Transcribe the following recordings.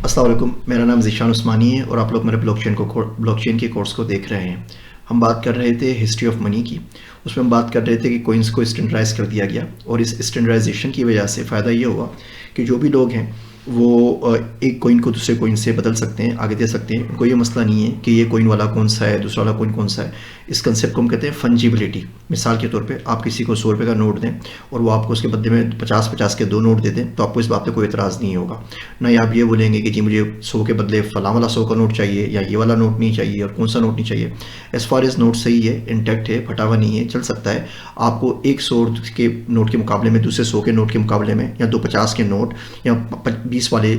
अस्सलाम वालेकुम, मेरा नाम ज़ीशान उस्मानी है और आप लोग मेरे ब्लॉकचेन के कोर्स को देख रहे हैं। हम बात कर रहे थे हिस्ट्री ऑफ मनी की। उसमें हम बात कर रहे थे कि कोइंस को स्टैंडर्डाइज़ कर दिया गया और इस स्टैंडर्डाइजेशन की वजह से फ़ायदा ये हुआ कि जो भी लोग हैं वो एक कोइन को दूसरे कोइन से बदल सकते हैं, आगे दे सकते हैं। उनको ये मसला नहीं है कि ये कोइन वाला कौन सा है, दूसरा वाला कोइन कौन सा है। इस कंसेप्ट को हम कहते हैं फंजिबिलिटी। मिसाल के तौर पे आप किसी को 100 रुपये का नोट दें और वो आपको उसके बदले में 50-50 के 2 नोट दे दें, तो आपको इस बात पे कोई एतराज़ नहीं होगा। ना ही आप ये बोलेंगे कि जी मुझे 100 के बदले फ़लाँ वाला 100 का नोट चाहिए या ये वाला नोट नहीं चाहिए और कौन सा नोट नहीं चाहिए। एज़ फार एज़ नोट सही है, इंटैक्ट है, फटा हुआ नहीं है, चल सकता है। आपको एक 100 के नोट के मुकाबले में दूसरे 100 के नोट के मुकाबले में या 2 50 के नोट या 20 वाले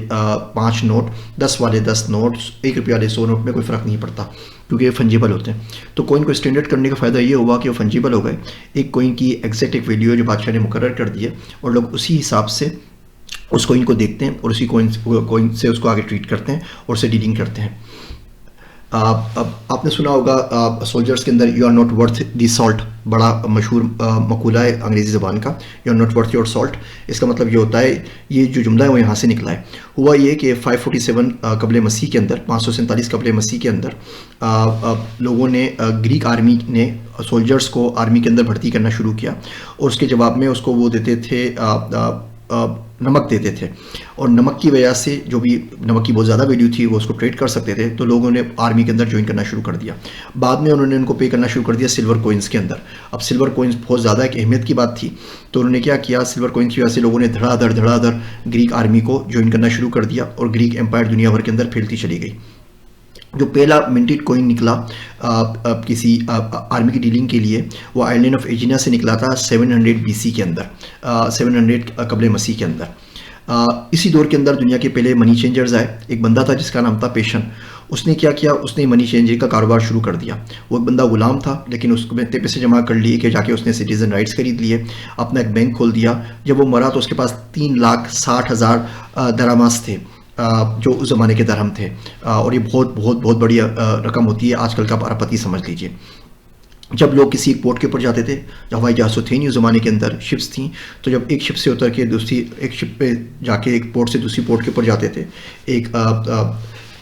5 नोट, 10 वाले 10 नोट, 1 रुपये वाले 100 नोट में कोई फ़र्क नहीं पड़ता, क्योंकि ये फंजिबल होते हैं। तो कोइन को स्टैंडर्ड करने का फ़ायदा ये हुआ कि वो फंजिबल हो गए। एक कोइन की एग्जैक्ट एक वैल्यू है जो बादशाह ने मुकर्रर कर दी है और लोग उसी हिसाब से उस कोइन को देखते हैं और उसी कोइन से उसको आगे ट्रीट करते हैं और उससे डीलिंग करते हैं। अब आपने सुना होगा सोल्जर्स के अंदर you are not worth the salt, बड़ा मशहूर मकूला है अंग्रेज़ी ज़बान का, you are not worth your salt. इसका मतलब ये होता है, ये जो जुमला है वो यहाँ से निकला है। हुआ ये कि 547 कबल मसीह के अंदर, 547 कबल मसीह के अंदर लोगों ने ग्रीक आर्मी ने सोल्जर्स को आर्मी के अंदर भर्ती करना शुरू किया और उसके जवाब में उसको वो देते थे नमक देते थे। और नमक की वजह से, जो भी नमक की बहुत ज़्यादा वैल्यू थी, वो उसको ट्रेड कर सकते थे, तो लोगों ने आर्मी के अंदर ज्वाइन करना शुरू कर दिया। बाद में उन्होंने उनको पे करना शुरू कर दिया सिल्वर कोइंस के अंदर। अब सिल्वर कोइंस बहुत ज़्यादा एक अहमियत की बात थी, तो उन्होंने क्या किया, सिल्वर कोइंस की वजह से लोगों ने धड़ाधड़ ग्रीक आर्मी को ज्वाइन करना शुरू कर दिया और ग्रीक एम्पायर दुनिया भर के अंदर फैलती चली गई। जो पहला मिंटेड कोइन निकला किसी आर्मी की डीलिंग के लिए, वो आइलैंड ऑफ एजिना से निकला था 700 BC के अंदर, 700 कबल मसीह के अंदर। इसी दौर के अंदर दुनिया के पहले मनी चेंजर्स आए। एक बंदा था जिसका नाम था पेशन। उसने क्या किया, उसने मनी चेंजिंग का कारोबार शुरू कर दिया। वो एक बंदा गुलाम था, लेकिन उसको इतने पैसे जमा कर लिए कि जाके उसने सिटीजन राइट्स खरीद लिए, अपना एक बैंक खोल दिया। जब वो मरा तो उसके पास 3,60,000 दरामास थे, जो उस ज़माने के दरहम थे, और ये बहुत बड़ी रकम होती है, आजकल का अरबपति समझ लीजिए। जब लोग किसी एक पोर्ट के ऊपर जाते थे, हवाई जहाज़ थे नहीं उस ज़माने के अंदर, शिप्स थी, तो जब एक शिप से उतर के दूसरी एक शिप पे जाके एक पोर्ट से दूसरी पोर्ट के ऊपर जाते थे, एक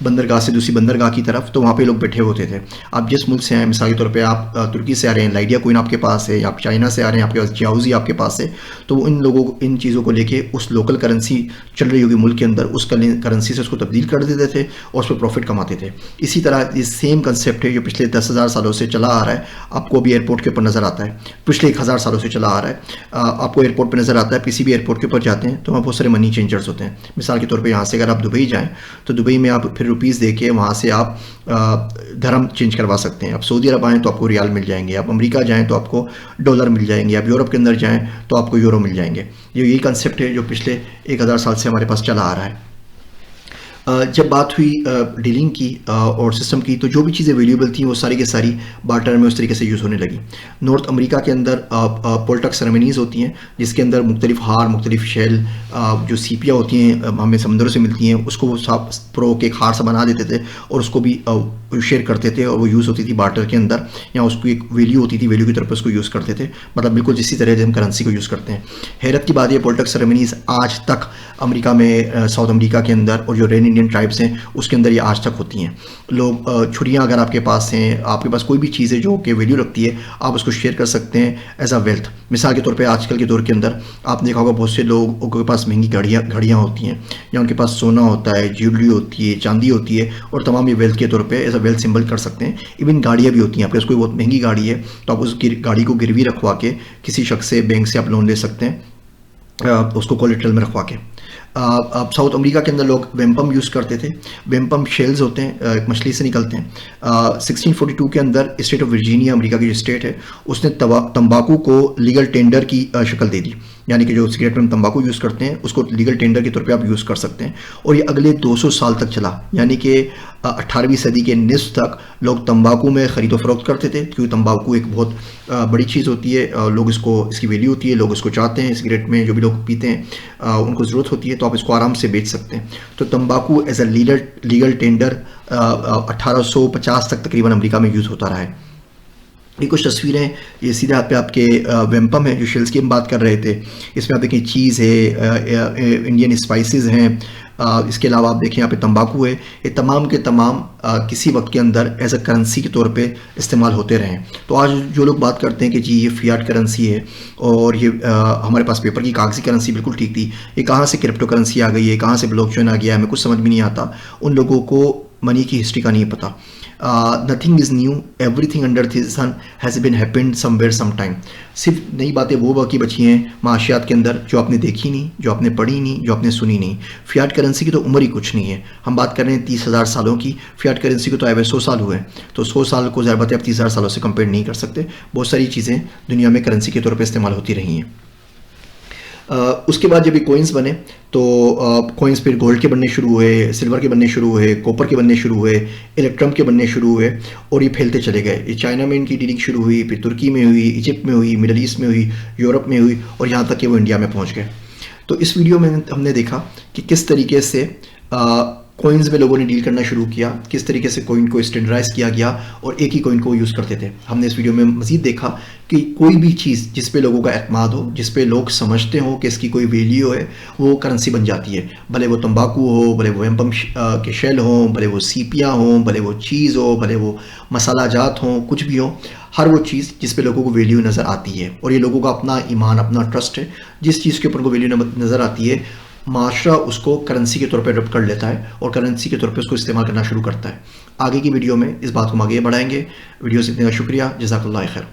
बंदरगाह से दूसरी बंदरगाह की तरफ, तो वहाँ पे लोग बैठे होते थे। आप जिस मुल्क से आए, मिसाल के तौर पे आप तुर्की से आ रहे हैं, लाइडिया कोइन आपके पास है, या आप चाइना से आ रहे हैं, आपके पास जाउजी आपके पास है, तो इन लोगों को इन चीज़ों को लेके उस लोकल करेंसी चल रही होगी मुल्क के अंदर, उस करेंसी से उसको तब्दील कर देते थे और उस पर प्रॉफिट कमाते थे। इसी तरह ये सेम कंसेप्ट है जो पिछले 10,000 सालों से चला आ रहा है। आपको भी एयरपोर्ट के ऊपर नज़र आता है, पिछले 1,000 सालों से चला आ रहा है। आपको एयरपोर्ट पर नज़र आता है, किसी भी एयरपोर्ट के ऊपर जाते हैं तो वहाँ बहुत सारे मनी चेंजर्स होते हैं। मिसाल के तौर पर यहाँ से अगर आप दुबई जाएँ तो दुबई में आप फिर रुपीज़ दे के वहाँ से आप धर्म चेंज करवा सकते हैं। आप सऊदी अरब आएँ तो आपको रियाल मिल जाएंगे, आप अमेरिका जाएँ तो आपको डॉलर मिल जाएंगे, आप यूरोप के अंदर जाएँ तो आपको यूरो मिल जाएंगे। यही कंसेप्ट है जो पिछले 1,000 साल से हमारे पास चला आ रहा है। जब बात हुई डीलिंग की और सिस्टम की, तो जो भी चीज़ें वैल्यूएबल थी वो सारी की सारी बार्टर में उस तरीके से यूज़ होने लगी। नॉर्थ अमेरिका के अंदर पोल्टक सेरेमनीज़ होती हैं, जिसके अंदर मुख्तलिफ हार, मुख्तलिफ शेल, जो सीपियाँ होती हैं हमें समंदरों से मिलती हैं, उसको वो साफ प्रो के एक हार सा बना देते थे और उसको भी शेयर करते थे, और वो यूज़ होती थी बार्टर के अंदर, या उसको एक वैल्यू होती थी, वैल्यू की तरफ पर उसको यूज़ करते थे, मतलब बिल्कुल जिसी तरह से हम करेंसी को यूज़ करते हैं। हैरत की बात ये, पोल्टक सेरेमनीज़ आज तक अमेरिका में, साउथ अमेरिका के अंदर और जो रेन इंडियन ट्राइब्स हैं उसके अंदर ये आज तक होती हैं। लोग छुरियाँ अगर आपके पास हैं, आपके पास कोई भी चीज़ है जो कि वैल्यू रखती है, आप उसको शेयर कर सकते हैं एज अ वेल्थ। मिसाल के तौर पे आजकल के दौर के अंदर आपने देखा होगा बहुत से लोगों के पास महंगी घड़ियाँ होती हैं, या उनके पास सोना होता है, ज्वेलरी होती है, चांदी होती है, और तमाम ये वेल्थ के तौर पर एज अ वेल्थ सिंबल कर सकते हैं। इवन गाड़ियाँ भी होती हैं, आपके पास कोई बहुत महंगी गाड़ी है तो आप उस गाड़ी को गिरवी रखवा के किसी शख्स से, बैंक से आप लोन ले सकते हैं, उसको कोलेट्रल में रखवा के। अब साउथ अमेरिका के अंदर लोग वेम्पम यूज़ करते थे। वेम्पम शेल्स होते हैं, एक मछली से निकलते हैं। 1642 के अंदर स्टेट ऑफ वर्जीनिया, अमेरिका की जो स्टेट है, उसने तंबाकू को लीगल टेंडर की शक्ल दे दी, यानी कि जो सिगरेट में हम तंबाकू यूज़ करते हैं उसको लीगल टेंडर के तौर पे आप यूज़ कर सकते हैं। और ये अगले 200 साल तक चला, यानी कि 18वीं सदी के निस्फ तक लोग तंबाकू में ख़रीदो फरोख्त करते थे, क्योंकि तंबाकू एक बहुत बड़ी चीज़ होती है, लोग इसकी वैल्यू होती है, लोग इसको चाहते हैं। सिगरेट में जो भी लोग पीते हैं उनको ज़रूरत होती है, तो आप इसको आराम से बेच सकते हैं। तो तंबाकू एज अ लीगल टेंडर 1850 तक तकरीबन अमेरिका में यूज़ होता रहा है। ये कुछ तस्वीरें, ये सीधे हाथ पे आपके वेम्पम है, जो शेल्स की हम बात कर रहे थे। इसमें आप देखें चीज़ है, इंडियन स्पाइसेस हैं, इसके अलावा आप देखें यहाँ पे तंबाकू है, ये तमाम के तमाम किसी वक्त के अंदर एज अ करेंसी के तौर पे इस्तेमाल होते रहे। तो आज जो लोग बात करते हैं कि जी ये फियाट करेंसी है और ये हमारे पास पेपर की कागजी करेंसी बिल्कुल ठीक थी, ये कहाँ से क्रिप्टो करेंसी आ गई है, कहाँ से ब्लॉकचेन आ गया है, हमें कुछ समझ में नहीं आता। उन लोगों को मनी की हिस्ट्री का नहीं पता। Nothing is new, everything under the sun has been happened somewhere some time. सिर्फ नई बातें वो बाकी बची हैं माशियात के अंदर जो आपने देखी नहीं, जो आपने पढ़ी नहीं, जो आपने सुनी नहीं। फियाट करेंसी की तो उम्र ही कुछ नहीं है। हम बात कर रहे हैं 30,000 सालों की, फियाट करेंसी को तो आए 100 साल हुए हैं। तो 100 साल को ज़ाहिर बात है आप 30,000 सालों से कंपेयर नहीं कर सकते। बहुत सारी चीज़ें दुनिया में करेंसी के तौर पर इस्तेमाल होती रही हैं। उसके बाद जब ये कोइंस बने तो कोइंस फिर गोल्ड के बनने शुरू हुए, सिल्वर के बनने शुरू हुए, कॉपर के बनने शुरू हुए, इलेक्ट्रम के बनने शुरू हुए और ये फैलते चले गए। ये चाइना में इनकी डीलिंग शुरू हुई, फिर तुर्की में हुई, इजिप्ट में हुई, मिडल ईस्ट में हुई, यूरोप में हुई और यहाँ तक कि वो इंडिया में पहुँच गए। तो इस वीडियो में हमने देखा कि किस तरीके से कॉइन्स में लोगों ने डील करना शुरू किया, किस तरीके से कॉइन को स्टैंडर्डाइज किया गया और एक ही कॉइन को यूज़ करते थे। हमने इस वीडियो में मज़ीद देखा कि कोई भी चीज़ जिस पे लोगों का एतमाद हो, जिस पे लोग समझते हो कि इसकी कोई वैल्यू है, वो करेंसी बन जाती है। भले वो तंबाकू हो, भले वो एम्पम के शेल हो, भले वो सीपियाँ हों, भले वो चीज़ हो, भले वो मसाला जात हों, कुछ भी हो, हर वो चीज़ जिस पे लोगों को वैल्यू नज़र आती है और ये लोगों का अपना ईमान, अपना ट्रस्ट है, जिस चीज़ के ऊपर को वैल्यू नज़र आती है, माशरा उसको करेंसी के तौर पे अडॉप्ट कर लेता है और करेंसी के तौर पे उसको इस्तेमाल करना शुरू करता है। आगे की वीडियो में इस बात को हम आगे बढ़ाएंगे। वीडियो से इतने का शुक्रिया, जज़ाकल्लाह खैर।